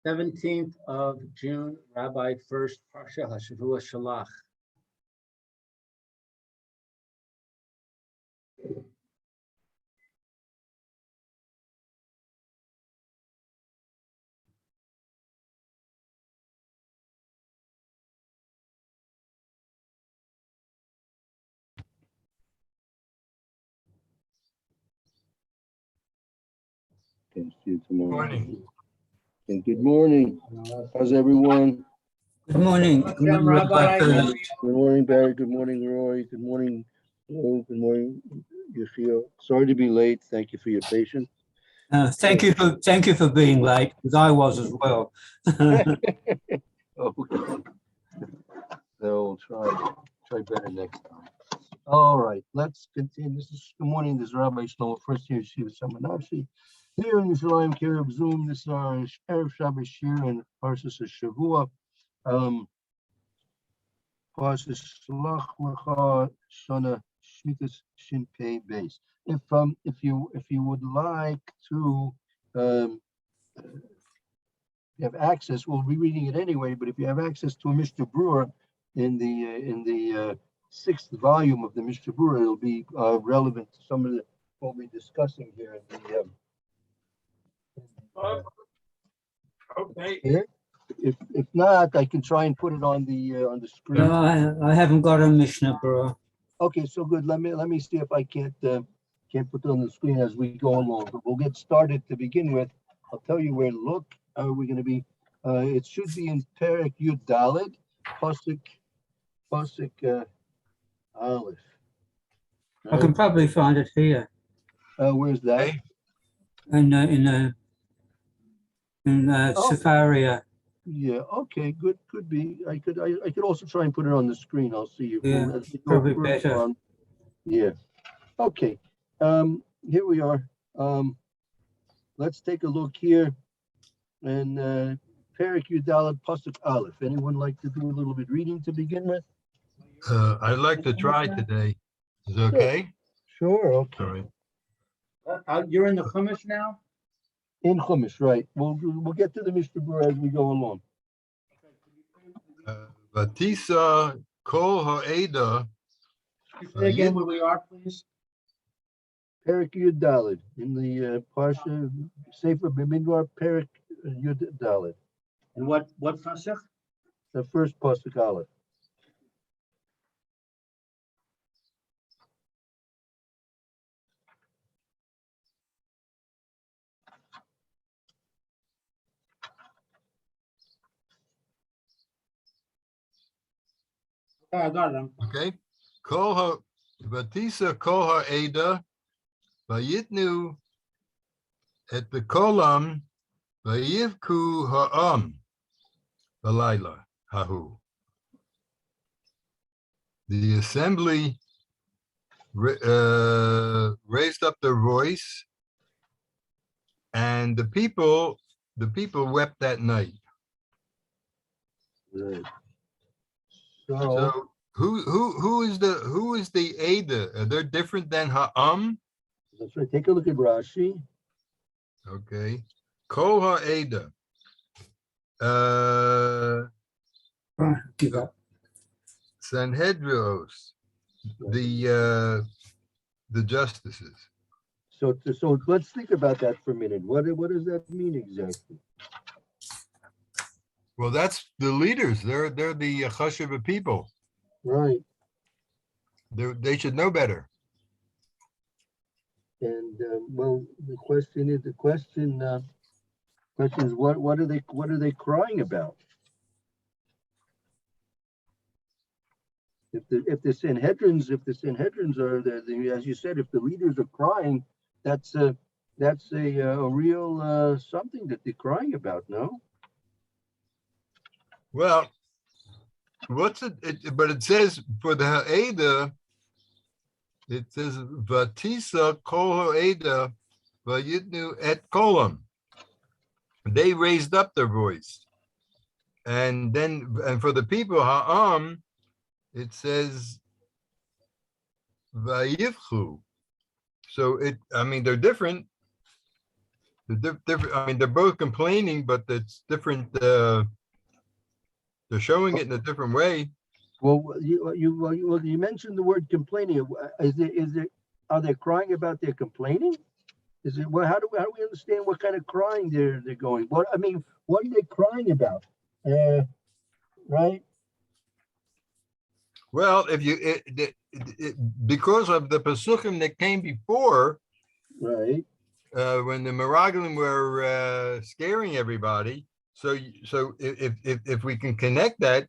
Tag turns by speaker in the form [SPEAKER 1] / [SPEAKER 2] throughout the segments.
[SPEAKER 1] 17th of June, Rabbi Furst, Parsha, Hashavua, Shelach.
[SPEAKER 2] Okay, see you tomorrow.
[SPEAKER 3] Morning.
[SPEAKER 2] Okay, good morning. How's everyone?
[SPEAKER 4] Good morning. Good morning, Rabbi.
[SPEAKER 2] Good morning, Barry. Good morning, Roy. Good morning, Lou. Good morning, Yechiel. Sorry to be late. Thank you for your patience.
[SPEAKER 4] Thank you for being late, because I was as well.
[SPEAKER 2] Okay. So we'll try better next time. All right, let's continue. Good morning. This is Rabbi Shlomo, first year Yeshiva Shamanarshi. Here in Yerushalayim, Kirib Zoom. This is our Erev Shabbos Shir and Parsha Hashavua. Parsha Shelach Lecha Shana Shmitas Shin Pei Beis. If you would like to have access, we'll be reading it anyway. But if you have access to a Mishnah Brewer in the sixth volume of the Mishnah Brewer, it'll be relevant to some of the what we're discussing here.
[SPEAKER 3] Okay.
[SPEAKER 2] Here. If not, I can try and put it on the screen.
[SPEAKER 4] No, I haven't got a Mishnah, bro.
[SPEAKER 2] Okay, so good. Let me see if I can't put it on the screen as we go along. But we'll get started to begin with. I'll tell you where to look. We're going to be. It should be in Perek Yud Daled, Pasuk Aleph.
[SPEAKER 4] I can probably find it here
[SPEAKER 2] Where's that?
[SPEAKER 3] Okay.
[SPEAKER 4] in
[SPEAKER 2] Oh.
[SPEAKER 4] Safaria.
[SPEAKER 2] Yeah. Okay. Good. Could be. I could also try and put it on the screen. I'll see if
[SPEAKER 4] Yeah,
[SPEAKER 2] as we go
[SPEAKER 4] probably
[SPEAKER 2] further
[SPEAKER 4] better.
[SPEAKER 2] on. Yeah. Okay. Here we are. Let's take a look here. And Perek Yud Daled Pasuk Aleph. Anyone like to do a little bit reading to begin with?
[SPEAKER 3] I'd like to try today. Is it okay?
[SPEAKER 2] Sure. Okay.
[SPEAKER 3] All right.
[SPEAKER 1] You're in the Chumash now?
[SPEAKER 2] In Chumash, right? We'll get to the Mishnah Berurah as we go along.
[SPEAKER 3] Vatisa kol ha'eda.
[SPEAKER 1] Say again where we are, please.
[SPEAKER 2] Perek Yud Daled in the Parsha Sefer B'Midbar Perek Yud Daled.
[SPEAKER 1] And what Pasuk?
[SPEAKER 2] The first Pasuk Aleph.
[SPEAKER 1] I got it.
[SPEAKER 3] Okay. Vatisa kol ha'eda. Vayitnu et bekolam. Vayivku ha'am. Balayla hahu. The assembly raised up their voice, and the people wept that night.
[SPEAKER 2] Right.
[SPEAKER 3] So who is the Ada? They're different than Ha'am.
[SPEAKER 2] That's right. Take a look at Rashi.
[SPEAKER 3] Okay, Kol Ha'eda.
[SPEAKER 4] Give up.
[SPEAKER 3] Sanhedrios, the justices.
[SPEAKER 2] So let's think about that for a minute. What does that mean exactly?
[SPEAKER 3] Well, that's the leaders. They're the Hashavua people.
[SPEAKER 2] Right.
[SPEAKER 3] They should know better.
[SPEAKER 2] And well, the question is what are they crying about? If the Sanhedrins are as you said, if the leaders are crying, that's a real something that they're crying about, no?
[SPEAKER 3] Well, what's it? But it says for the Ha'eda, it says Vatisa Kol Ha'eda Vayitnu et Kolam. They raised up their voice, and for the people Ha'am, it says Vayivchu. So they're different. different, I mean, they're both complaining, but it's different, they're showing it in a different way.
[SPEAKER 2] Well, you mentioned the word complaining. Are they crying about their complaining? Is it, well, how do we understand what kind of crying they're going? What are they crying about? Right?
[SPEAKER 3] Well, if you, because of the Pesuchim that came before,
[SPEAKER 2] Right.
[SPEAKER 3] when the Meraglim were scaring everybody, so if we can connect that,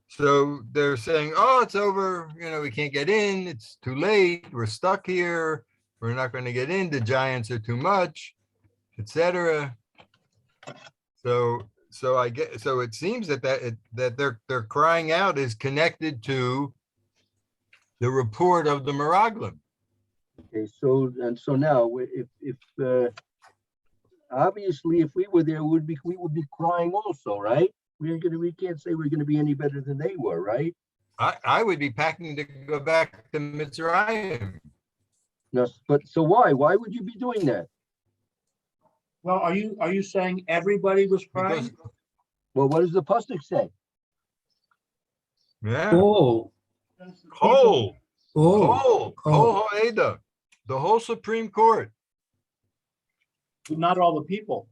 [SPEAKER 3] so they're saying, oh, it's over, we can't get in, it's too late, we're stuck here, we're not going to get in, the giants are too much, etc. So it seems that they're crying out is connected to the report of the Meraglim.
[SPEAKER 2] Okay. So now, if obviously if we were there, we would be crying also, right? We can't say we're gonna be any better than they were, right?
[SPEAKER 3] I would be packing to go back to Mitzrayim.
[SPEAKER 2] No, but so why? Why would you be doing that?
[SPEAKER 5] Well, are you saying everybody was crying?
[SPEAKER 3] Because,
[SPEAKER 2] Well, what does the pasuk say?
[SPEAKER 3] yeah,
[SPEAKER 4] Oh,
[SPEAKER 3] Kol
[SPEAKER 4] oh,
[SPEAKER 3] Ha'eda, the whole Supreme Court.
[SPEAKER 5] Not all the people.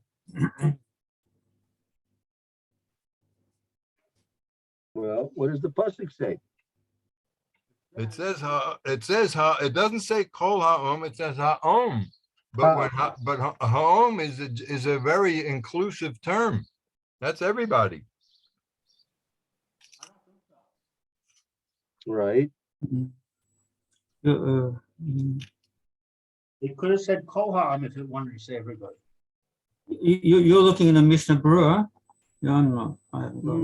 [SPEAKER 2] Well, what does the pasuk say?
[SPEAKER 3] It says it doesn't say Kol Ha'om, it says Ha'om. But Ha'om is a very inclusive term. That's everybody.
[SPEAKER 2] Right.
[SPEAKER 5] It could have said Koha if it wanted to say everybody.
[SPEAKER 4] you're looking in the Mishnah Berurah. Yeah, I'm not. I haven't got it.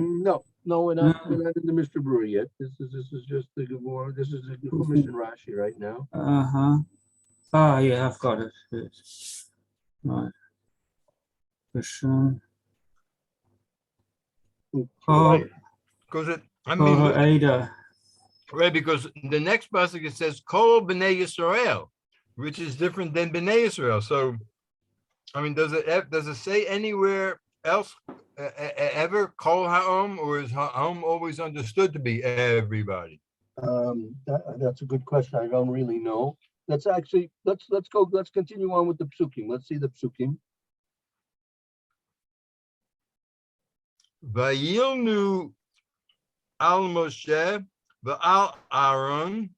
[SPEAKER 2] No, we're not in the Mr. Brewer yet. This is just the Gemara. This is the Commission Rashi right now.
[SPEAKER 4] Ah, yeah, I've got it. Yes. Right. Question.
[SPEAKER 2] Right.
[SPEAKER 3] Because
[SPEAKER 4] Ada.
[SPEAKER 3] right, because the next pasuk it says Kol B'nai Yisrael, which is different than B'nai Yisrael. So, I mean, does it say anywhere else ever Kol Ha'om, or is Ha'om always understood to be everybody?
[SPEAKER 2] That's a good question. I don't really know. Let's continue on with the psukim. Let's see the psukim.
[SPEAKER 3] Vayilnu al Moshe v'al Aaron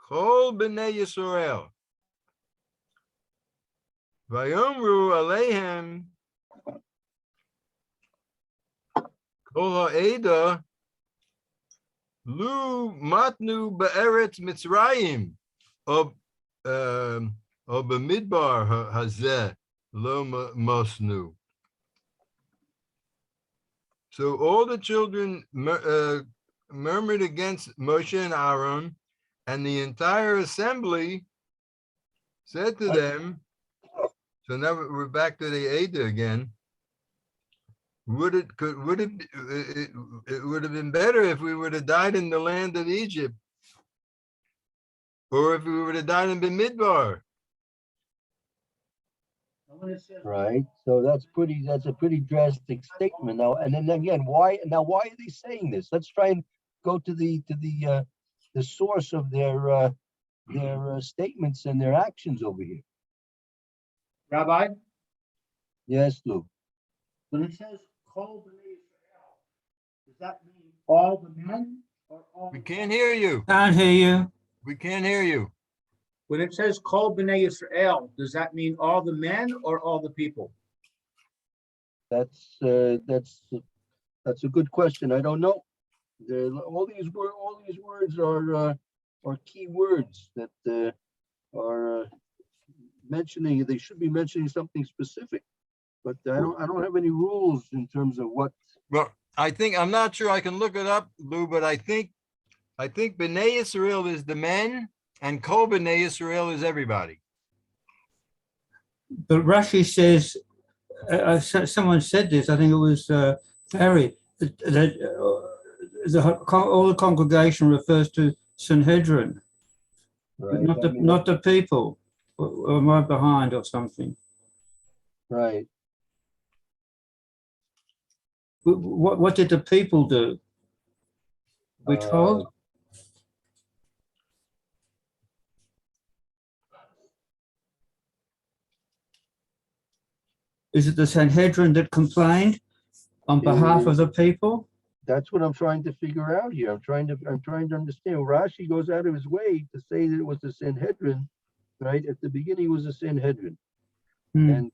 [SPEAKER 3] Kol B'nai Yisrael. Vayomru aleihem Kol ha'eda lu matnu be'eretz Mitzrayim or b'midbar hazeh lo mosnu. So all the children murmured against Moshe and Aaron, and the entire assembly said to them, so now we're back to the Ada again. It would have been better if we would have died in the land of Egypt, or if we would have died in Bemidbar.
[SPEAKER 2] Right. So that's a pretty drastic statement now. And then again, why are they saying this? Let's try and go to the source of their statements and their actions over here.
[SPEAKER 5] Rabbi,
[SPEAKER 2] Yes, Lou.
[SPEAKER 5] when it says Kol B'nai Yisrael, does that mean all the men or all?
[SPEAKER 3] We can't hear you.
[SPEAKER 4] Can't hear you.
[SPEAKER 3] We can't hear you.
[SPEAKER 5] When it says Kol B'nai Yisrael, does that mean all the men or all the people?
[SPEAKER 2] That's a good question. I don't know. All these words are key words that are mentioning. They should be mentioning something specific, but I don't have any rules in terms of what.
[SPEAKER 3] Well, I'm not sure. I can look it up, Lou, but I think B'nai Yisrael is the men, and Kol B'nai Yisrael is everybody.
[SPEAKER 4] But Rashi says, someone said this, I think it was Barry, all the congregation refers to Sanhedrin,
[SPEAKER 2] Right.
[SPEAKER 4] not the people. Or am I behind or something?
[SPEAKER 2] Right.
[SPEAKER 4] What did the people do? We told? Is it the Sanhedrin that complained on behalf of the people?
[SPEAKER 2] That's what I'm trying to figure out here. I'm trying to understand. Rashi goes out of his way to say that it was the Sanhedrin, right? At the beginning, it was the Sanhedrin,
[SPEAKER 4] Hmm.
[SPEAKER 2] and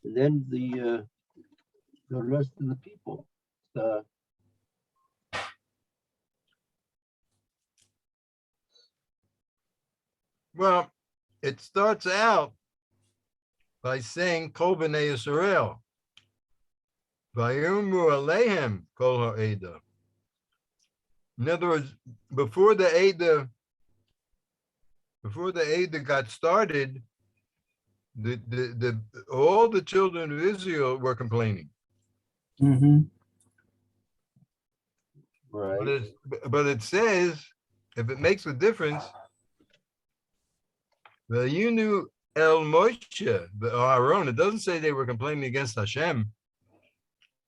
[SPEAKER 2] then the rest of the people.
[SPEAKER 3] Well, it starts out by saying Kol B'nai Yisrael. Vayumu Alehem Kol Ha'eda. In other words, before the Eda got started, all the children of Israel were complaining.
[SPEAKER 4] Mm-hmm.
[SPEAKER 2] Right.
[SPEAKER 3] But it says, if it makes a difference, Vayunu El Moshe, Aaron. It doesn't say they were complaining against Hashem.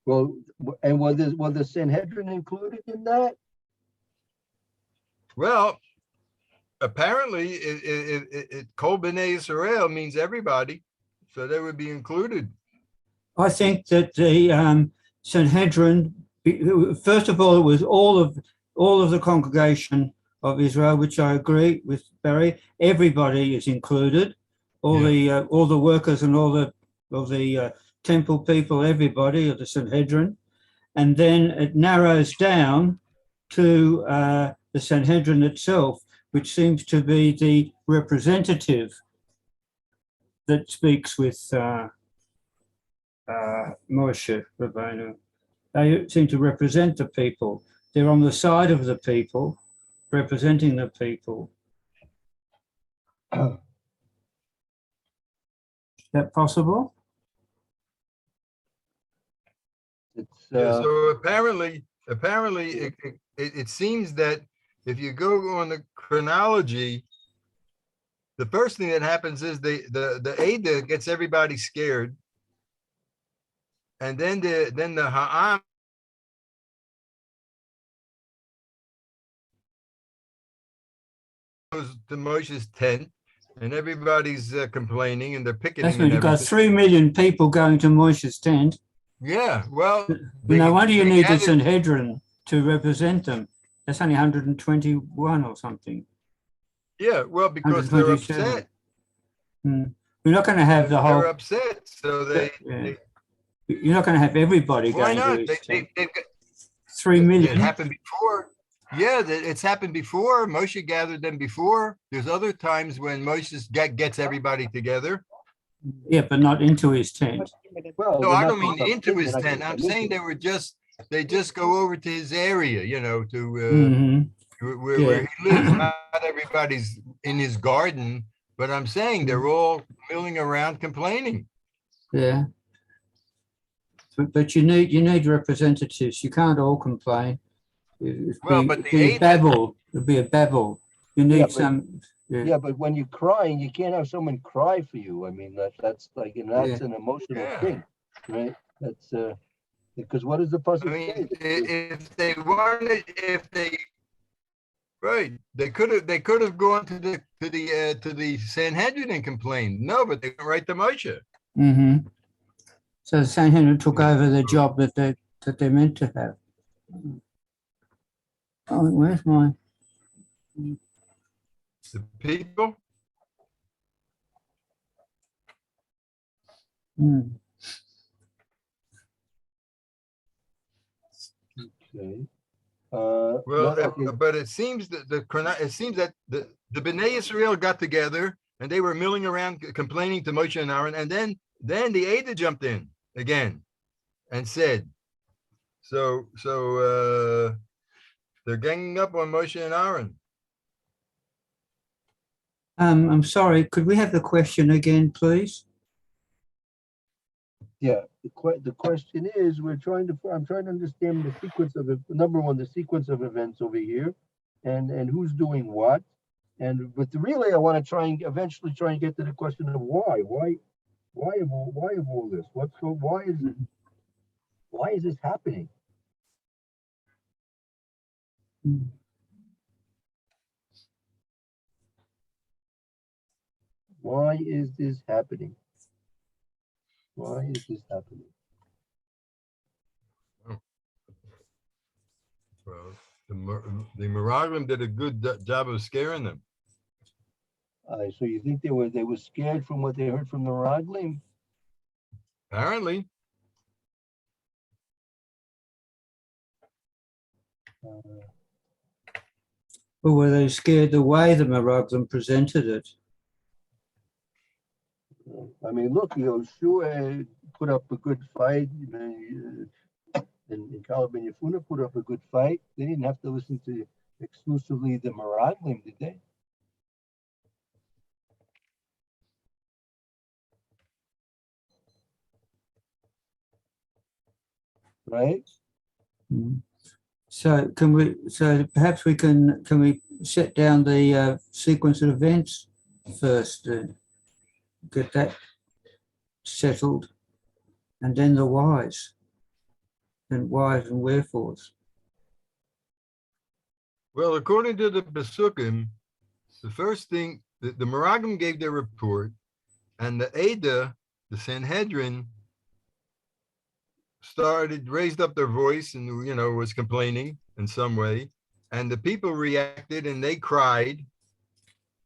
[SPEAKER 2] Well, and was the Sanhedrin included in that?
[SPEAKER 3] Well, apparently, it Kol B'nai Yisrael means everybody, so they would be included.
[SPEAKER 4] I think that the Sanhedrin, first of all, it was all of the congregation of Israel, which I agree with Barry. Everybody is included, all the workers and all the temple people, everybody of the Sanhedrin, and then it narrows down to the Sanhedrin itself, which seems to be the representative that speaks with Moshe Rabbeinu. They seem to represent the people. They're on the side of the people, representing the people. Is that possible?
[SPEAKER 2] It's
[SPEAKER 3] So apparently, it seems that if you go on the chronology, the first thing that happens is the Ada gets everybody scared, and then the Ha'am goes to Moshe's tent, and everybody's complaining and they're picketing.
[SPEAKER 4] That's when you've got 3 million people going to Moshe's tent.
[SPEAKER 3] Yeah, well,
[SPEAKER 4] No wonder you need the Sanhedrin to represent them. That's only 121 or something.
[SPEAKER 3] Yeah, well, because they're
[SPEAKER 4] 127.
[SPEAKER 3] upset.
[SPEAKER 4] We're not going to have the whole.
[SPEAKER 3] They're upset, so
[SPEAKER 4] You're not going to have everybody
[SPEAKER 3] why
[SPEAKER 4] going
[SPEAKER 3] not?
[SPEAKER 4] to his tent.
[SPEAKER 3] They've got,
[SPEAKER 4] 3 million.
[SPEAKER 3] It happened before. Yeah, it's happened before. Moshe gathered them before. There's other times when Moshe gets everybody together.
[SPEAKER 4] Yeah, but not into his tent.
[SPEAKER 2] well,
[SPEAKER 3] No,
[SPEAKER 2] they're
[SPEAKER 3] I
[SPEAKER 2] not
[SPEAKER 3] don't mean
[SPEAKER 2] going
[SPEAKER 3] into
[SPEAKER 2] up,
[SPEAKER 3] his
[SPEAKER 2] they're not
[SPEAKER 3] tent.
[SPEAKER 2] gonna
[SPEAKER 3] I'm
[SPEAKER 2] come
[SPEAKER 3] saying
[SPEAKER 2] into
[SPEAKER 3] they just go over to his area, to
[SPEAKER 4] Mhm.
[SPEAKER 3] where he lives. Not everybody's in his garden, but I'm saying they're all milling around complaining.
[SPEAKER 4] Yeah. But you need representatives. You can't all complain. It'd be a babble. It'd be a babble. You need some.
[SPEAKER 2] Yeah, but when you're crying, you can't have someone cry for you. I mean, that's like, and that's an emotional thing, right? That's because what does the pasuk say?
[SPEAKER 3] If they wanted, they could have gone to the Sanhedrin and complained. No, but they went right to Moshe.
[SPEAKER 4] Mm-hmm. So the Sanhedrin took over the job that they meant to have. Oh, where's my?
[SPEAKER 3] The people.
[SPEAKER 2] Okay.
[SPEAKER 3] But it seems that the Bnei Israel got together and they were milling around complaining to Moshe and Aaron, and then the Ada jumped in again and said, so they're ganging up on Moshe and Aaron.
[SPEAKER 4] I'm sorry, could we have the question again, please?
[SPEAKER 2] Yeah, the question is, I'm trying to understand the sequence of it. Number one, the sequence of events over here, and who's doing what, But really, I want to eventually try and get to the question of why of all this? Why is this happening?
[SPEAKER 4] Mm.
[SPEAKER 2] Why is this happening? Why is this happening?
[SPEAKER 3] Well, the Meraglim did a good job of scaring them.
[SPEAKER 2] So you think they were scared from what they heard from the Raglim?
[SPEAKER 3] Apparently.
[SPEAKER 4] Or were they scared the way the Meraglim presented it?
[SPEAKER 2] I mean, look, Yoshua put up a good fight, and Caleb and Yefuna put up a good fight. They didn't have to listen to exclusively the Meraglim, did they? Right?
[SPEAKER 4] Mm. So perhaps we can we set down the sequence of events first, get that settled, and then the whys and wherefores.
[SPEAKER 3] Well, according to the Pesukim, the first thing, the Meraglim gave their report, and the Ada, the Sanhedrin, raised up their voice and, was complaining in some way. And the people reacted and they cried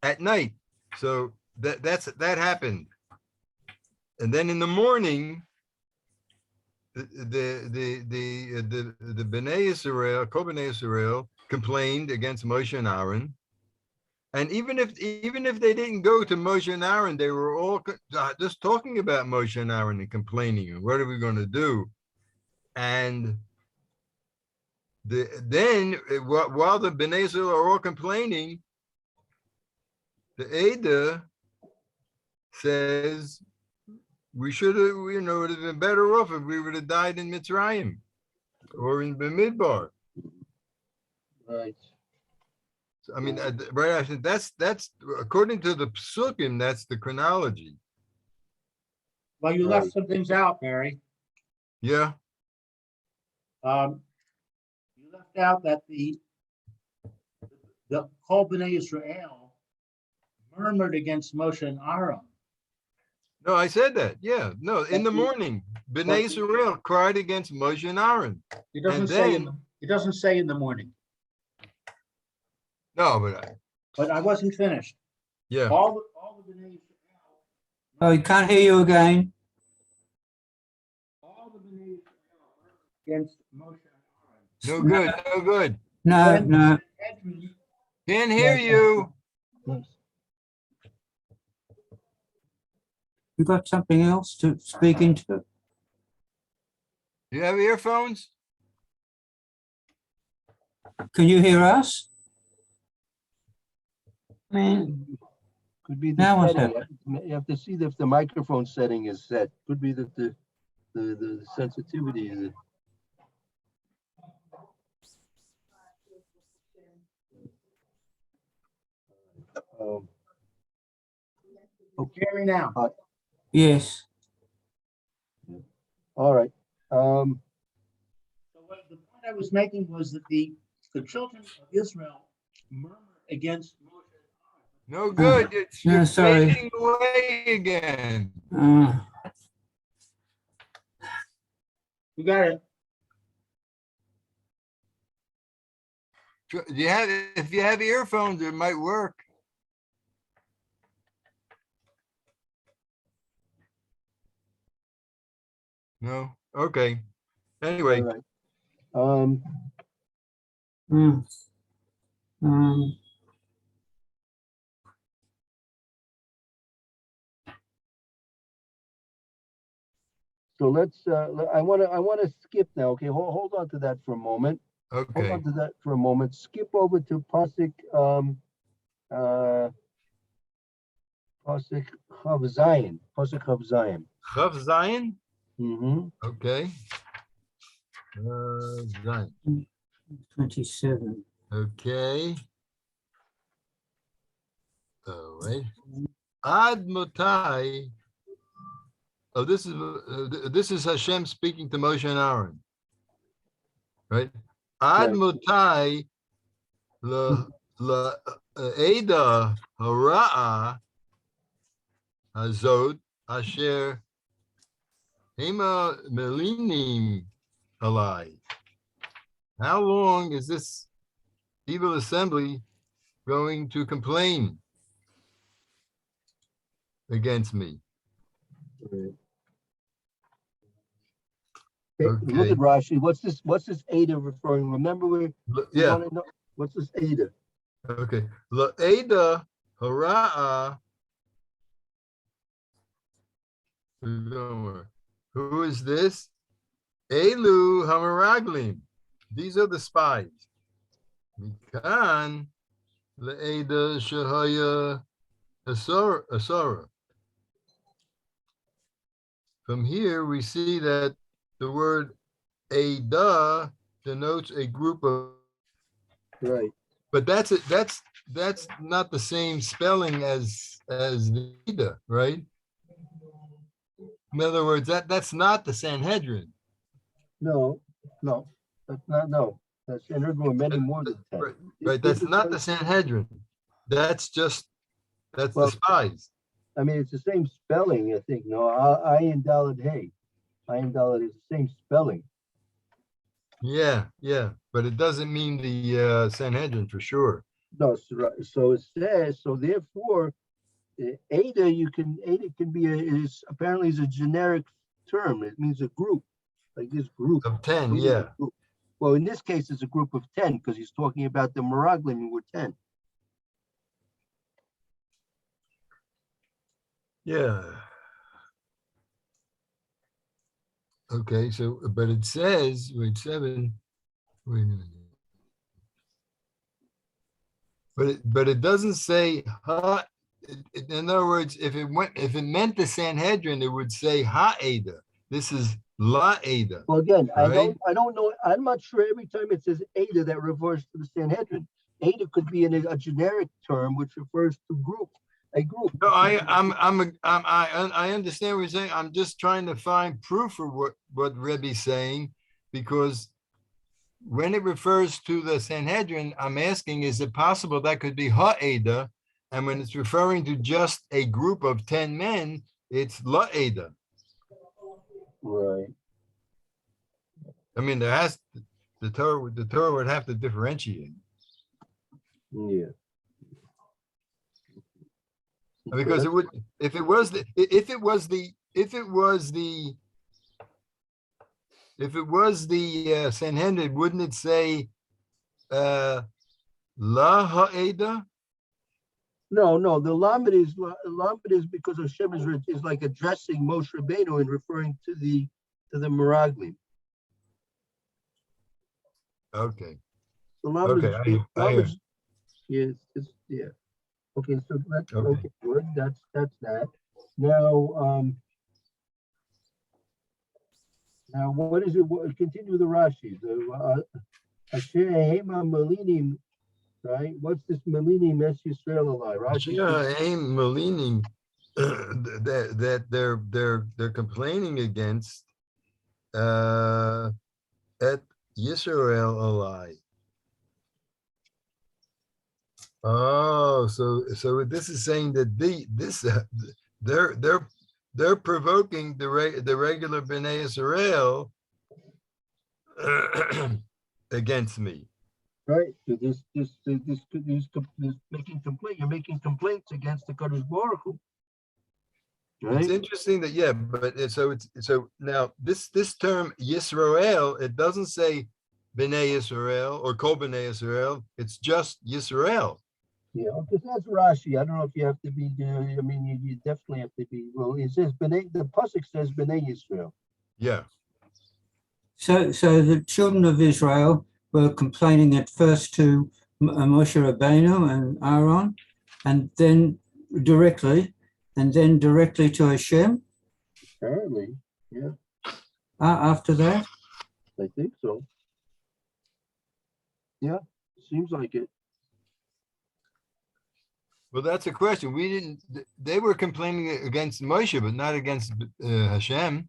[SPEAKER 3] at night. So that happened. And then in the morning, the Bnei Yisrael, Kol Bnei Yisrael, complained against Moshe and Aaron. And even if they didn't go to Moshe and Aaron, they were all just talking about Moshe and Aaron and complaining. What are we going to do? And then while the Bnei Yisrael are all complaining, the Ada says, we should have, it would have been better off if we would have died in Mitzrayim or in Bamidbar.
[SPEAKER 2] Right.
[SPEAKER 3] So, I mean, right after that's according to the Psukim, that's the chronology.
[SPEAKER 5] Well, you left some things out, Barry.
[SPEAKER 3] Yeah.
[SPEAKER 5] You left out that the Kol Bnei Israel murmured against Moshe and Aaron.
[SPEAKER 3] No, I said that. Yeah. No, in the morning, Bnei Israel cried against Moshe and Aaron.
[SPEAKER 5] It doesn't say in the morning.
[SPEAKER 3] No,
[SPEAKER 5] But I wasn't finished.
[SPEAKER 3] Yeah.
[SPEAKER 5] All the Bnei Israel.
[SPEAKER 4] Oh, you can't hear you again.
[SPEAKER 5] All the Bnei Israel against Moshe and Aaron.
[SPEAKER 3] No good. No good.
[SPEAKER 4] No.
[SPEAKER 3] Can't hear you.
[SPEAKER 4] You got something else to speak into?
[SPEAKER 3] You have earphones?
[SPEAKER 4] Can you hear us?
[SPEAKER 2] Could be the
[SPEAKER 4] Now what's
[SPEAKER 2] setting.
[SPEAKER 4] happening?
[SPEAKER 2] You have to see if the microphone setting is set. Could be that the sensitivity is.
[SPEAKER 5] Okay, hear me now.
[SPEAKER 4] Yes.
[SPEAKER 2] All right.
[SPEAKER 5] So what the point I was making was that the children of Israel murmured against Moshe and Aaron.
[SPEAKER 3] No good. You're
[SPEAKER 4] sorry.
[SPEAKER 3] fading away again.
[SPEAKER 5] You got it.
[SPEAKER 3] If you have earphones, it might work. No. Okay. Anyway.
[SPEAKER 2] All right. So let's. I want to skip now. Okay, hold on to that for a moment.
[SPEAKER 3] Okay.
[SPEAKER 2] Hold on to that for a moment. Skip over to Pasuk Pasuk Chav Zayin. Pasuk Chav Zayin.
[SPEAKER 3] Chav Zayin?
[SPEAKER 2] Mm-hmm.
[SPEAKER 3] Okay. Zayin.
[SPEAKER 4] 27.
[SPEAKER 3] Okay. All right. Ad Motai. Oh, this is Hashem speaking to Moshe and Aaron. Right? Ad
[SPEAKER 2] Right.
[SPEAKER 3] Motai la Eda Hara'a Hazot Asher Hema Melinim Alai. How long is this evil assembly going to complain against me?
[SPEAKER 2] Right. Look
[SPEAKER 3] Okay.
[SPEAKER 2] at Rashi. What's this Ada referring? Remember we
[SPEAKER 3] Yeah.
[SPEAKER 2] want to know what's this Ada?
[SPEAKER 3] Okay. La Eda Hara'a. Who is this? Elu Hamaraglim. These are the spies. Mikan Le'eda Shahaya Asara. From here, we see that the word Ada denotes a group of,
[SPEAKER 2] Right.
[SPEAKER 3] but that's it. That's not the same spelling as the Ada, right? In other words, that's not the Sanhedrin.
[SPEAKER 2] No, that's not, no. That's, and there are many more than 10.
[SPEAKER 3] Right. That's not the Sanhedrin. That's the
[SPEAKER 2] Well,
[SPEAKER 3] spies.
[SPEAKER 2] I mean, it's the same spelling, I think. No, Ayin Daled Hey. Ayin Daled is the same spelling.
[SPEAKER 3] Yeah. But it doesn't mean the Sanhedrin for sure.
[SPEAKER 2] No, so it says, so therefore, Ada can be apparently is a generic term. It means a group, like this group.
[SPEAKER 3] Of 10,
[SPEAKER 2] Group is
[SPEAKER 3] yeah.
[SPEAKER 2] a group. Well, in this case, it's a group of 10 because he's talking about the Meraglim who were 10.
[SPEAKER 3] Yeah. Okay, so, but it says, wait, 7, wait a minute. But it doesn't say, in other words, if it meant the Sanhedrin, it would say Ha-Ada. This is La-Ada.
[SPEAKER 2] Well, again,
[SPEAKER 3] Right.
[SPEAKER 2] I don't know. I'm not sure every time it says Ada that refers to the Sanhedrin. Ada could be a generic term which refers to a group.
[SPEAKER 3] No, I understand what you're saying. I'm just trying to find proof for what Rebbe's saying, because when it refers to the Sanhedrin, I'm asking, is it possible that could be Ha-Ada? And when it's referring to just a group of 10 men, it's La-Ada.
[SPEAKER 2] Right.
[SPEAKER 3] I mean, the Torah would have to differentiate.
[SPEAKER 2] Yeah.
[SPEAKER 3] Because it would, if it was the Sanhedrin, wouldn't it say La Ha'eda?
[SPEAKER 2] No, the Lamed is because Hashem is like addressing Moshe Rabbeinu and referring to the Meraglim.
[SPEAKER 3] Okay.
[SPEAKER 2] The Lamed
[SPEAKER 3] Okay, I hear.
[SPEAKER 2] Yes, yeah. Okay, so that's
[SPEAKER 3] Okay.
[SPEAKER 2] okay, good. That's that. Now, what is it? Continue the Rashi. The Asher Hema Melinim, right? What's this Melinim Es Yisrael Alai? Rashi.
[SPEAKER 3] Aim Melinim that they're complaining against at Yisrael Alai. Oh, so this is saying that they're provoking the regular Bnei Israel against me.
[SPEAKER 2] Right. So this making complaint. You're making complaints against the Kadosh Baruch Hu. Right.
[SPEAKER 3] It's interesting that so now this term Yisrael, it doesn't say Bnei Israel or Kol Bnei Israel. It's just Yisrael.
[SPEAKER 2] Yeah, because that's Rashi. I don't know if you have to be. I mean, you definitely have to be. Well, it says Bnei. The pasuk says Bnei Yisrael.
[SPEAKER 3] Yeah.
[SPEAKER 4] So the children of Israel were complaining at first to Moshe Rabbeinu and Aaron, and then directly to Hashem.
[SPEAKER 2] Apparently, yeah.
[SPEAKER 4] After that,
[SPEAKER 2] I think so. Yeah, seems like it.
[SPEAKER 3] Well, that's a question. We didn't, they were complaining against Moshe, but not against Hashem.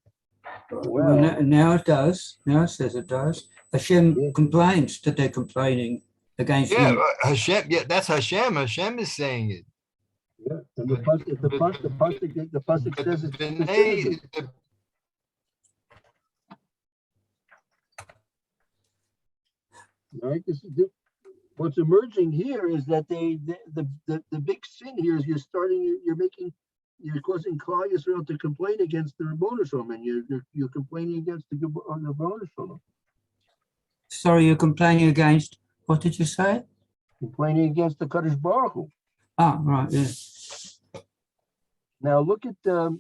[SPEAKER 4] Well, now it does. Now it says it does. Hashem complains that they're complaining against
[SPEAKER 3] Yeah,
[SPEAKER 4] him.
[SPEAKER 3] Hashem, yeah, that's Hashem. Hashem is saying it.
[SPEAKER 2] Yeah, and the pasuk says it specifically. Right. What's emerging here is that the big sin here is you're causing Klal Yisrael to complain against the Ribono Shel Olam, and you're complaining against the Ribono Shel Olam.
[SPEAKER 4] Sorry, you're complaining against, what did you say?
[SPEAKER 2] Complaining against the Kadosh Baruch Hu.
[SPEAKER 4] Ah, right, yeah.
[SPEAKER 2] Now look at the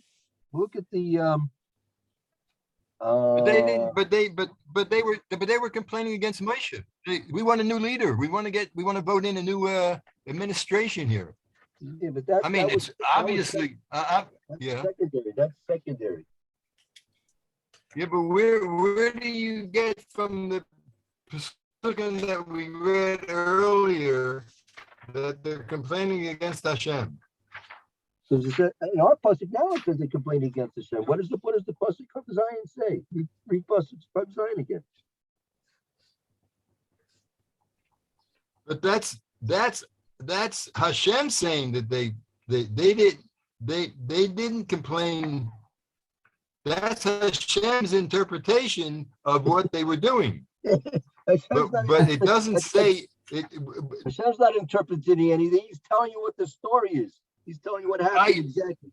[SPEAKER 3] But they didn't. But they were complaining against Moshe. We want a new leader. We want to vote in a new administration here.
[SPEAKER 2] Yeah, but that,
[SPEAKER 3] I mean,
[SPEAKER 2] that was,
[SPEAKER 3] it's obviously,
[SPEAKER 2] that's
[SPEAKER 3] yeah.
[SPEAKER 2] secondary. That's secondary.
[SPEAKER 3] Yeah, but where do you get from the Pesukim that we read earlier that they're complaining against Hashem?
[SPEAKER 2] So in our pasuk now it says they complain against Hashem. What does the pasuk of Zion say? Read pasuk of Zion again.
[SPEAKER 3] But that's Hashem saying that they didn't complain. That's Hashem's interpretation of what they were doing. But it doesn't say it.
[SPEAKER 2] Hashem's not interpreting anything. He's telling you what the story is. He's telling you what happened exactly.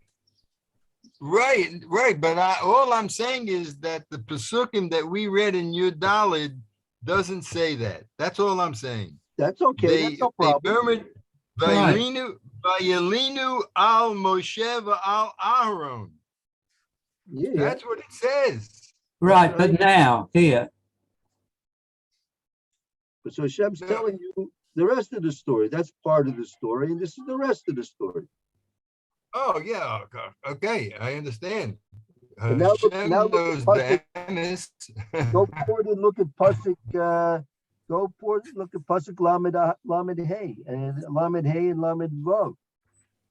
[SPEAKER 3] Right. But all I'm saying is that the Pesukim that we read in Yud Daled doesn't say that. That's all I'm saying.
[SPEAKER 2] That's okay. That's no problem.
[SPEAKER 3] They murmured, Vayelinu al Moshe al Aaron.
[SPEAKER 2] Yeah.
[SPEAKER 3] That's what it says.
[SPEAKER 4] Right, but now, here.
[SPEAKER 2] But so Hashem's telling you the rest of the story. That's part of the story, and this is the rest of the story.
[SPEAKER 3] Oh, yeah. Okay, I understand.
[SPEAKER 2] And now look at pasuk. Go forward and look at pasuk. Go forward and look at pasuk Lamed Hey and Lamed Hey and Lamed Vav.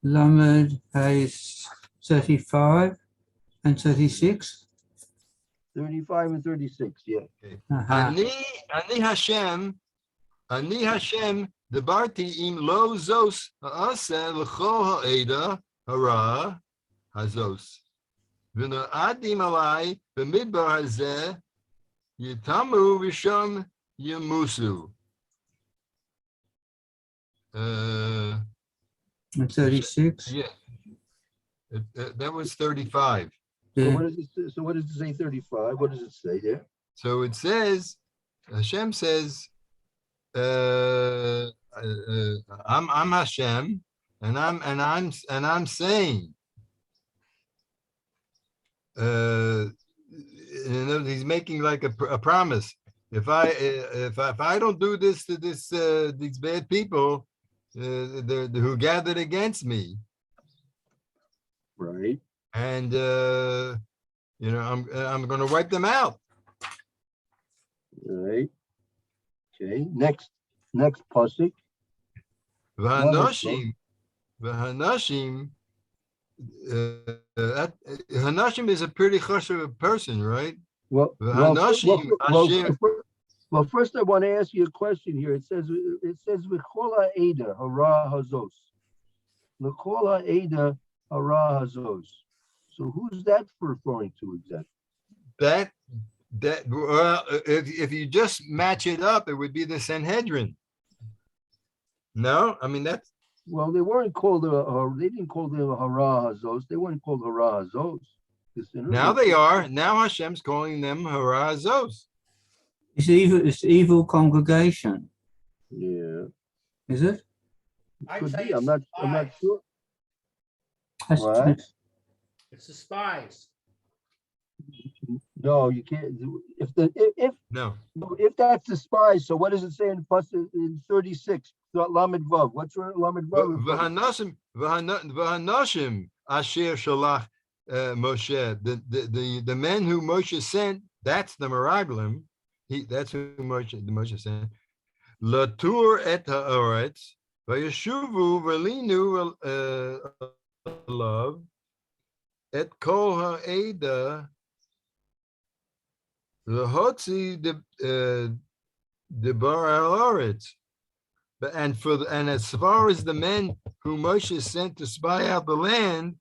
[SPEAKER 4] Lamed Hey 35 and 36.
[SPEAKER 2] 35 and 36. Yeah.
[SPEAKER 3] Okay.
[SPEAKER 4] Uh-huh.
[SPEAKER 3] Ani Hashem debarti im lo zos ha'aseh l'chol ha'eda hara hazos. V'na'adim alai b'midbar hazeh yitamu v'sham yamusu.
[SPEAKER 4] And 36.
[SPEAKER 3] Yeah. That was 35.
[SPEAKER 2] So what does it say 35? What does it say here?
[SPEAKER 3] So it says, Hashem says, I'm Hashem, and I'm saying, he's making like a promise. If I don't do this to these bad people who gathered against me,
[SPEAKER 2] right?
[SPEAKER 3] And I'm going to wipe them out.
[SPEAKER 2] Right. Okay. Next pasuk.
[SPEAKER 3] Hanashim is a pretty chashuv person, right?
[SPEAKER 2] Well, first I want to ask you a question here. It says v'chol ha'eda hara hazos. V'chol ha'eda hara hazos. So who's that referring to exactly?
[SPEAKER 3] If you just match it up, it would be the Sanhedrin. No, I mean that's.
[SPEAKER 2] Well, they weren't called they didn't call them hara hazos. They weren't called hara hazos.
[SPEAKER 3] Now they are. Now Hashem's calling them hara hazos.
[SPEAKER 4] It's evil congregation.
[SPEAKER 2] Yeah.
[SPEAKER 4] Is it?
[SPEAKER 2] Could be. I'm not sure.
[SPEAKER 4] What?
[SPEAKER 5] It's the spies.
[SPEAKER 2] No, you can't. If that's the spies, so what does it say in 36? Lamed Vav. What's Lamed Vav?
[SPEAKER 3] V'hanashim asher shalach Moshe. The men who Moshe sent. That's the Meraglim. That's who Moshe sent. Latur et haaretz Vayeshuvu velinu alav et kol ha'eda lehotzi debar haaretz. And as far as the men whom Moshe sent to spy out the land,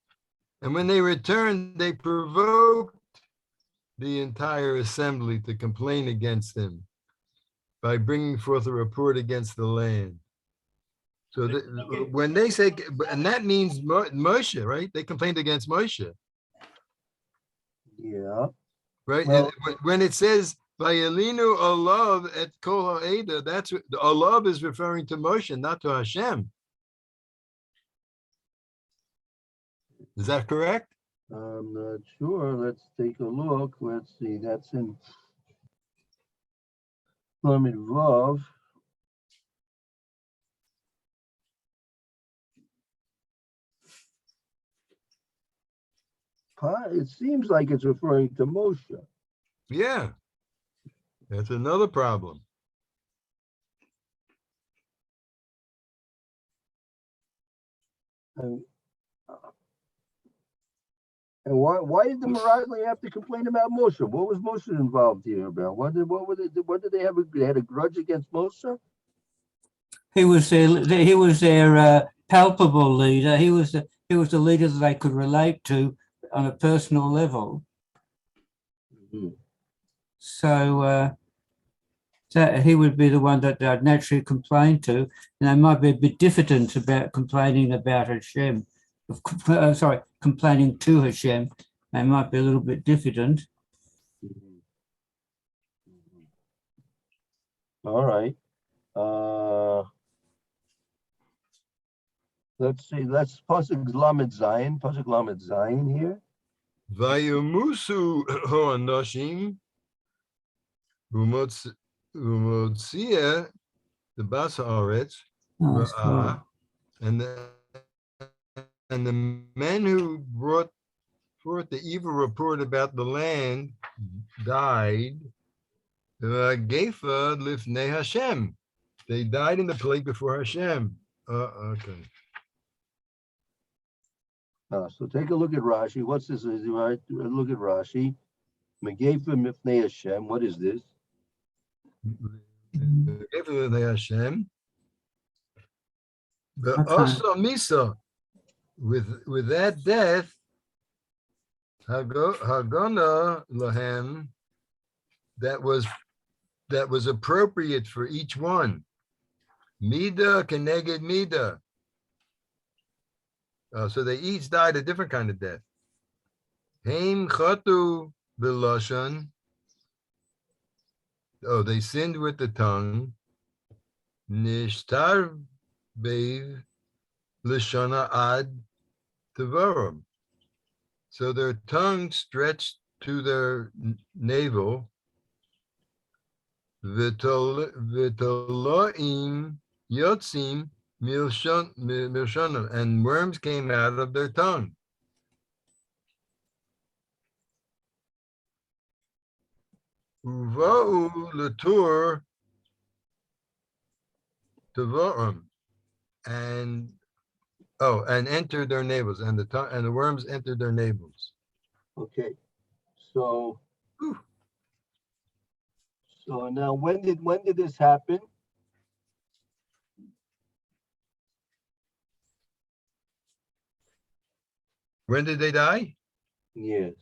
[SPEAKER 3] and when they returned, they provoked the entire assembly to complain against him by bringing forth a report against the land. So when they say, and that means Moshe, right? They complained against Moshe,
[SPEAKER 2] Yeah.
[SPEAKER 3] right?
[SPEAKER 2] Well-
[SPEAKER 3] When it says Vayelinu alav et kol ha'eda, that's alav is referring to Moshe, not to Hashem. Is that correct?
[SPEAKER 2] I'm not sure. Let's take a look. Let's see. That's in Lamed Vav. It seems like it's referring to Moshe.
[SPEAKER 3] Yeah, that's another problem.
[SPEAKER 2] And why did the Meraglim have to complain about Moshe? What was Moshe involved here about? What did they have? They had a grudge against Moshe?
[SPEAKER 4] He was their palpable leader. He was the leader that they could relate to on a personal level.
[SPEAKER 2] Mhm.
[SPEAKER 4] So that he would be the one that I'd naturally complain to, and they might be a bit diffident about complaining about Hashem. Complaining to Hashem. They might be a little bit diffident.
[SPEAKER 2] Mhm. All right. Let's see. Let's Pasuk Lamed Zayin here.
[SPEAKER 3] Vayumusu ho'anoshim umotzia the bas haaretz
[SPEAKER 4] Oh, that's right.
[SPEAKER 3] and the men who brought forth the evil report about the land died. Gefa lifnei Hashem. They died in the plague before Hashem. Okay.
[SPEAKER 2] So take a look at Rashi. What's this? Right? Look at Rashi. Megefa Mifnei Hashem. What is this?
[SPEAKER 3] Gefa lifnei Hashem. The
[SPEAKER 4] Okay.
[SPEAKER 3] also misa with that death, Hagona lahem, that was appropriate for each one. Mida keneged mida. So they each died a different kind of death. Heim chatu b'lashon. Oh, they sinned with the tongue. Nishtar beiv l'shana ad tevarim. So their tongue stretched to their navel. V'toloim yotzim milshana, and worms came out of their tongue. Uva'u l'tur tevarim, and entered their navels, and the worms entered their navels.
[SPEAKER 2] Okay. So now when did this happen?
[SPEAKER 3] When did they die?
[SPEAKER 2] Yes.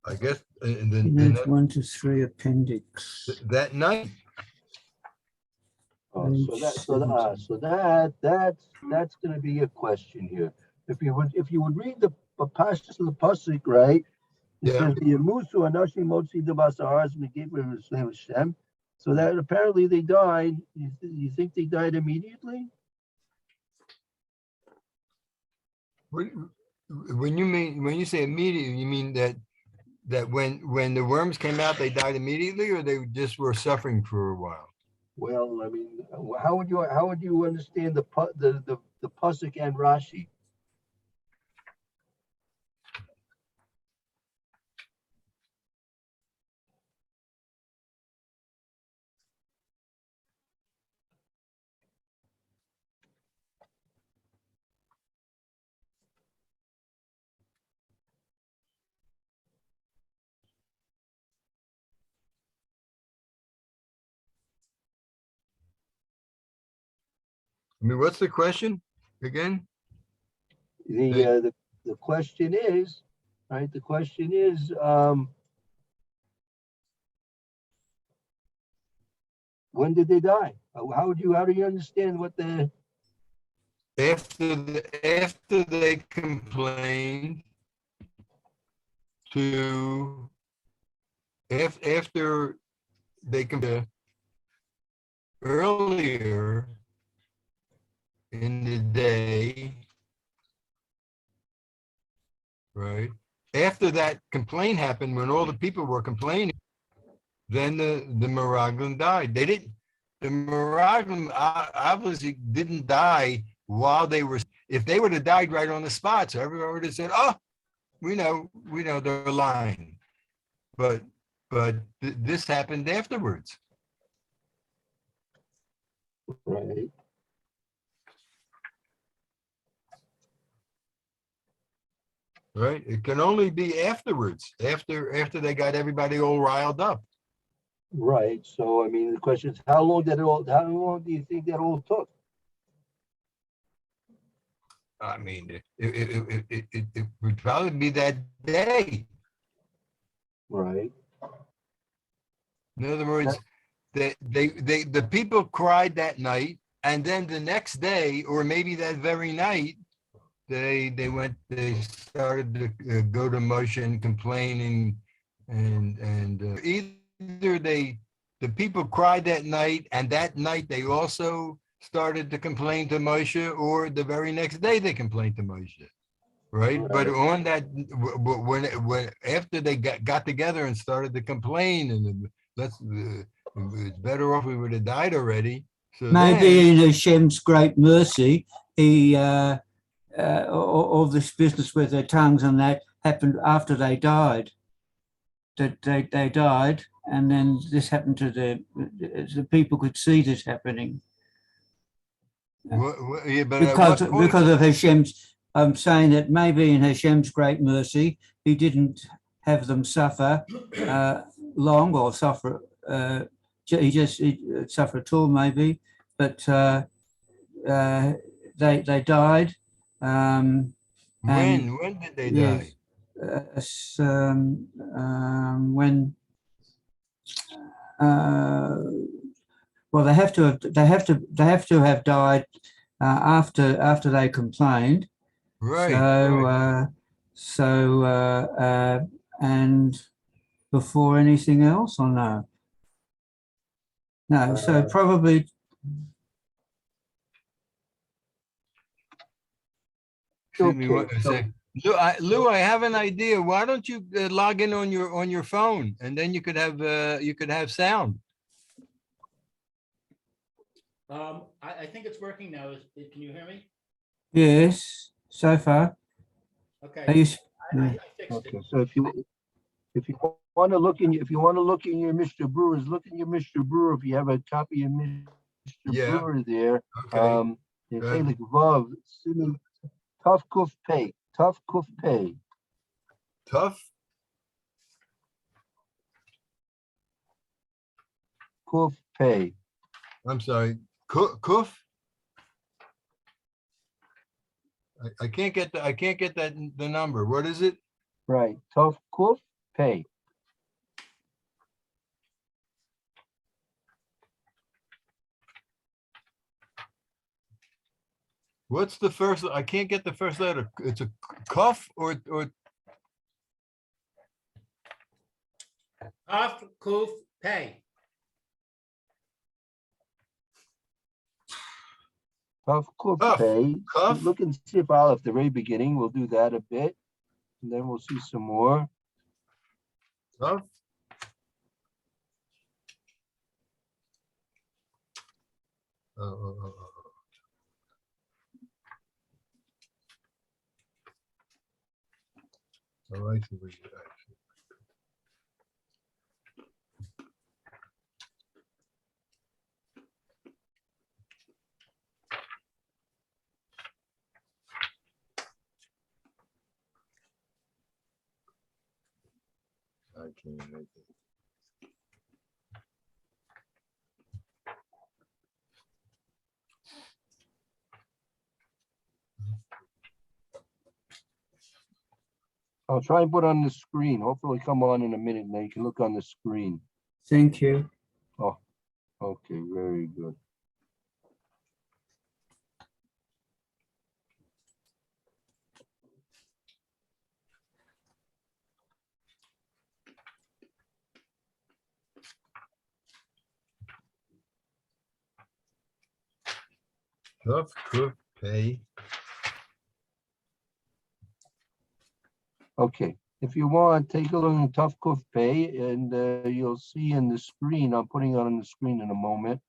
[SPEAKER 3] I guess
[SPEAKER 4] Unit 1 to 3 appendix.
[SPEAKER 3] that night.
[SPEAKER 2] That's going to be a question here. If you would read the Parsha of the Pasuk, right? It
[SPEAKER 3] Yeah.
[SPEAKER 2] says Yemusu Anashim Motzi Debasaras Megiver Hashem. So that apparently they died. You think they died immediately?
[SPEAKER 3] When you say immediately, you mean that when the worms came out, they died immediately, or they just were suffering for a while?
[SPEAKER 2] Well, I mean, how would you understand the Pasuk and Rashi?
[SPEAKER 3] I mean, what's the question again?
[SPEAKER 2] The question is, right, the question is, when did they die? How do you understand what the,
[SPEAKER 3] After they complained to, after they complained earlier in the day, right? After that complaint happened, when all the people were complaining, then the Meraglim died. They didn't, the Meraglim obviously didn't die while they were, if they would have died right on the spot, so everyone would have said, oh, we know they're lying. But this happened afterwards.
[SPEAKER 2] right?
[SPEAKER 3] Right? It can only be afterwards, after they got everybody all riled up.
[SPEAKER 2] Right. So, I mean, the question is, how long do you think that all took?
[SPEAKER 3] I mean, it would probably be that day.
[SPEAKER 2] Right.
[SPEAKER 3] In other words, the people cried that night, and then the next day, or maybe that very night, they started to go to Moshe and complain, and either the people cried that night, and that night they also started to complain to Moshe, or the very next day they complained to Moshe, right? But on that, when after they got together and started to complain, and it's better off we would have died already. So
[SPEAKER 4] maybe in Hashem's great mercy, he all this business with their tongues and that happened after they died. That they died, and then this happened to the people could see this happening.
[SPEAKER 3] Yeah, but
[SPEAKER 4] because of Hashem's, I'm saying that maybe in Hashem's great mercy, he didn't have them suffer long or suffer. He just suffer at all, maybe, but they died.
[SPEAKER 3] when did they die?
[SPEAKER 4] When well, they have to have died after they complained.
[SPEAKER 3] Right.
[SPEAKER 4] And before anything else, or no? No, so probably.
[SPEAKER 3] Excuse me, what I say? Lou, I have an idea. Why don't you log in on your phone, and then you could have sound.
[SPEAKER 5] I think it's working now. Can you hear me?
[SPEAKER 4] Yes, so far.
[SPEAKER 5] Okay.
[SPEAKER 4] I
[SPEAKER 5] fixed
[SPEAKER 2] Okay.
[SPEAKER 5] it.
[SPEAKER 2] So if you want to look in your Mr. Brewers, look in your Mr. Brewer. If you have a copy of Mr. Brewer there,
[SPEAKER 3] Okay.
[SPEAKER 2] in Chelik Vav, Tough Kuf Pay.
[SPEAKER 3] Tough.
[SPEAKER 2] Kuf Pay.
[SPEAKER 3] I'm sorry. Kuf. I can't get the number. What is it?
[SPEAKER 2] Right. Tough Kuf Pay.
[SPEAKER 3] What's the first? I can't get the first letter. It's a cuff or
[SPEAKER 5] Off, Kuf, pay.
[SPEAKER 2] Tough Kuf
[SPEAKER 3] Cuff.
[SPEAKER 2] Pay.
[SPEAKER 3] Cuff.
[SPEAKER 2] Look and see if I'll at the very beginning. We'll do that a bit, and then we'll see some more.
[SPEAKER 3] Cuff. All right. I can't make it.
[SPEAKER 2] I'll try and put on the screen. Hopefully come on in a minute. Now you can look on the screen.
[SPEAKER 4] Thank you.
[SPEAKER 2] Oh, okay, very good.
[SPEAKER 3] Tough cook pay.
[SPEAKER 2] Okay, if you want, take a look at Tough Kuf Pay, and you'll see in the screen. I'm putting it on the screen in a moment.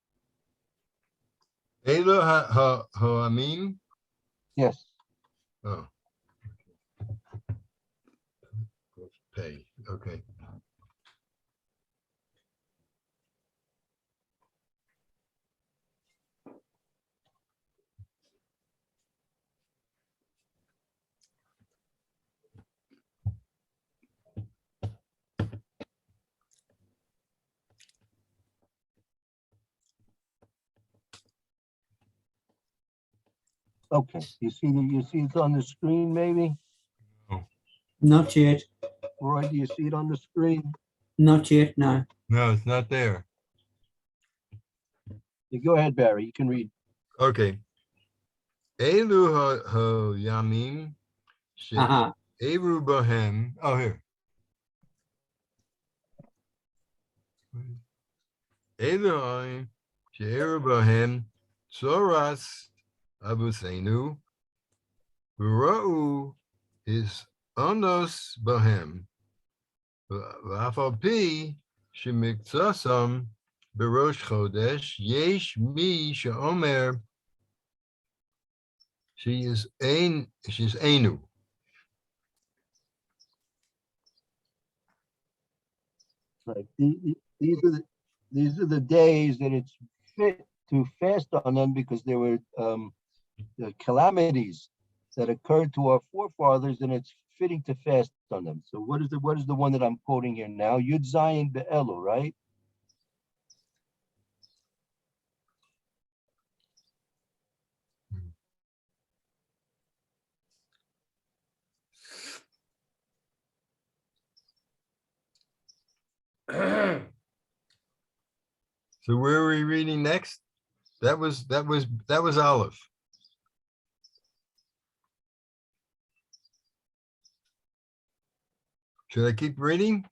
[SPEAKER 3] Elo ha'amim.
[SPEAKER 2] Yes.
[SPEAKER 3] Oh. Pay. Okay.
[SPEAKER 2] Okay. You see it's on the screen, maybe?
[SPEAKER 4] Not yet.
[SPEAKER 2] Roy, do you see it on the screen?
[SPEAKER 4] Not yet. No.
[SPEAKER 3] No, it's not there.
[SPEAKER 2] Go ahead, Barry. You can read.
[SPEAKER 3] Okay. Elu ha'yamim
[SPEAKER 4] Uh-huh.
[SPEAKER 3] she'eru bahem. Oh, here. Elu ha'yamim she'eru bahem tzoras abuseinu v'ra'u is onos bahem v'af al pi shemiktsasam b'rosh chodesh yesh mi she'omer she's enu.
[SPEAKER 2] Right. These are the days that it's fit to fast on them because there were the calamities that occurred to our forefathers, and it's fitting to fast on them. So what is the one that I'm quoting here now? Yud Zayin Be'elu, right?
[SPEAKER 3] So where are we reading next? That was Aleph. Should I keep reading?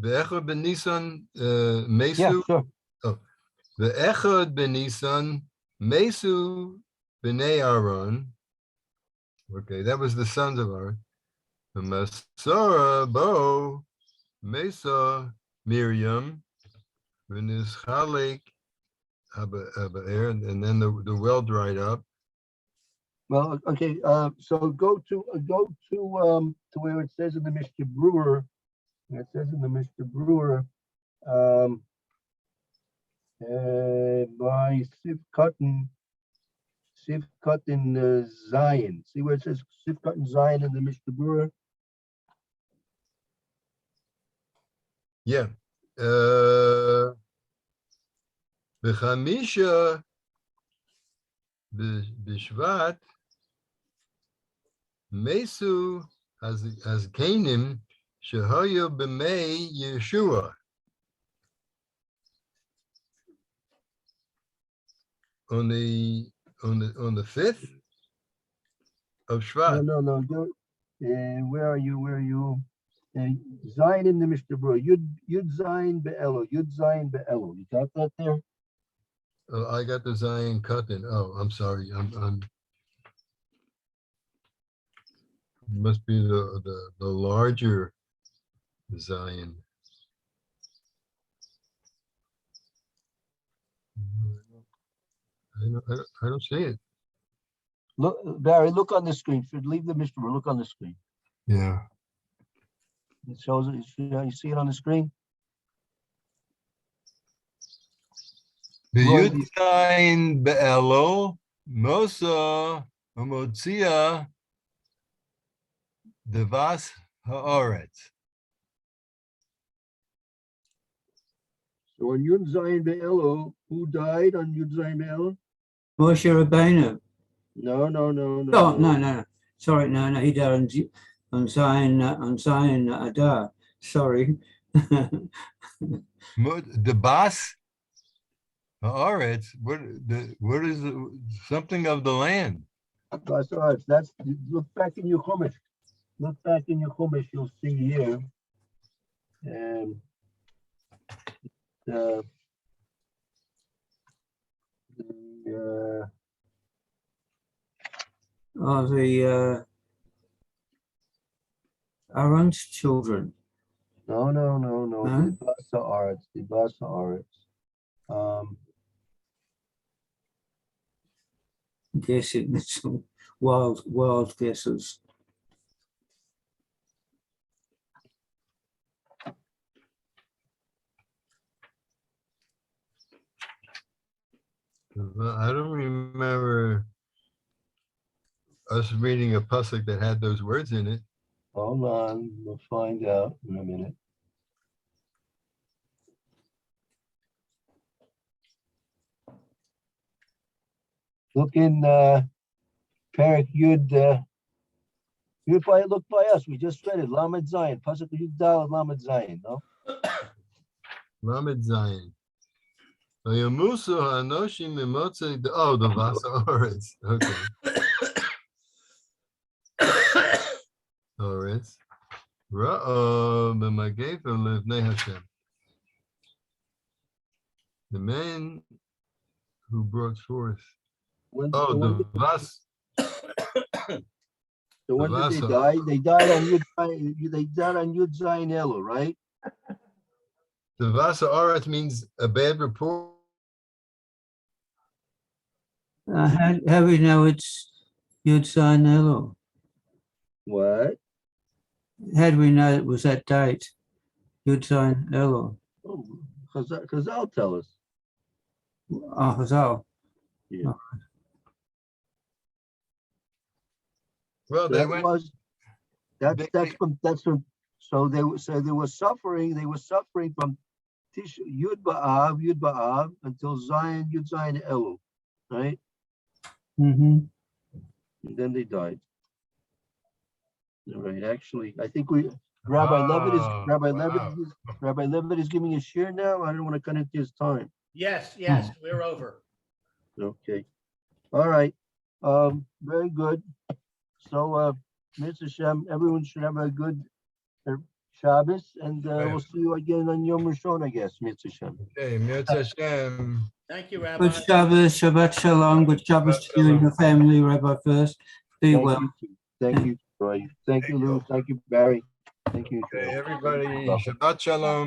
[SPEAKER 3] Ve'echad ben Nisan Mesu.
[SPEAKER 2] Yeah, sure.
[SPEAKER 3] Oh, ve'echad ben Nisan Mesu b'nei Aaron. Okay, that was the sons of Aaron. Masora bo Mesa Miriam v'nischalek habe'er, and then the well dried up.
[SPEAKER 2] Well, okay. So go to where it says in the Mishnah Brewer. It says in the Mishnah Brewer by Sif Cotton Zion. See where it says Sif Cotton Zion in the Mishnah Brewer?
[SPEAKER 3] Yeah. B'chamisha b'shvat mesu as Canaan shehoyu b'mei Yeshua. On the 5th of Shvat.
[SPEAKER 2] No. Go, where are you? Zion in the Mishnah Brewer. Yud Zion Be'elu. Yud Zion Be'elu. You got that there?
[SPEAKER 3] I got the Zion cutting. Oh, I'm sorry. I'm must be the larger Zion. I don't see it.
[SPEAKER 2] Look, Barry, look on the screen. Leave the Mishnah Brewer. Look on the screen.
[SPEAKER 3] Yeah.
[SPEAKER 2] It shows it. You see it on the screen? Roy,
[SPEAKER 3] B'yud Zayin be'elo Mosa Hamotzia Devas Haaretz.
[SPEAKER 2] So on Yud Zayin Be'elu, who died on Yud Zayin Be'elu?
[SPEAKER 4] Moshe Rabbeinu.
[SPEAKER 2] No.
[SPEAKER 4] Oh, no. Sorry, no. He died on on Zion Adar. Sorry.
[SPEAKER 3] The Bas Haaretz, what is something of the land?
[SPEAKER 2] That's all right. That's, look back in your Chumash. Look back in your Chumash, you'll see here. The
[SPEAKER 4] Aaron's children.
[SPEAKER 2] no,
[SPEAKER 4] No?
[SPEAKER 2] the Basa Aretz, the Basa Aretz.
[SPEAKER 4] Guessing some wild guesses.
[SPEAKER 3] I don't remember us reading a pasuk that had those words in it.
[SPEAKER 2] Hold on, we'll find out in a minute. Look in Parak Yud. Look by us. We just read it. Lamed Zion. Pasuk Yud Dal Lamed Zion. No.
[SPEAKER 3] Lamed Zion. Vayamusu hanoshim mimotze. Oh, the Vasa Oretz. Okay. Oretz. Ra'o b'magefim levnei Hashem. The man who brought forth. Oh, the Vas.
[SPEAKER 2] So when did they die? They died on Yud Zayin Elul, right?
[SPEAKER 3] The Vasa Oretz means a bad report.
[SPEAKER 4] How do we know it's Yud Zayin Elul?
[SPEAKER 2] What?
[SPEAKER 4] How do we know it was that date? Yud Zayin Elul.
[SPEAKER 2] Oh, Chazal tell us.
[SPEAKER 4] Oh, Chazal.
[SPEAKER 2] Yeah.
[SPEAKER 3] Well, they
[SPEAKER 2] That
[SPEAKER 3] went.
[SPEAKER 2] was that's from. So they were suffering. They were suffering from Yud Ba'av until Yud Zayin Elul, right?
[SPEAKER 4] Mm-hmm.
[SPEAKER 2] And then they died. All right. Actually, I think Rabbi Levitt is giving a share now. I don't want to cut into his time.
[SPEAKER 5] Yes, we're over.
[SPEAKER 2] Okay. All right. Very good. So, Mr. Shem, everyone should have a good Shabbos, and we'll see you again on Yom Rishon, I guess, Mr. Shem.
[SPEAKER 3] Okay, Mirza Hashem.
[SPEAKER 5] Thank you, Rabbi.
[SPEAKER 4] Good Shabbos, Shabbat Shalom. Good Shabbos to you and your family, Rabbi Furst. Be well.
[SPEAKER 2] Thank you, Troy. Thank you, Lou. Thank you, Barry. Thank you.
[SPEAKER 3] Okay, everybody, Shabbat Shalom.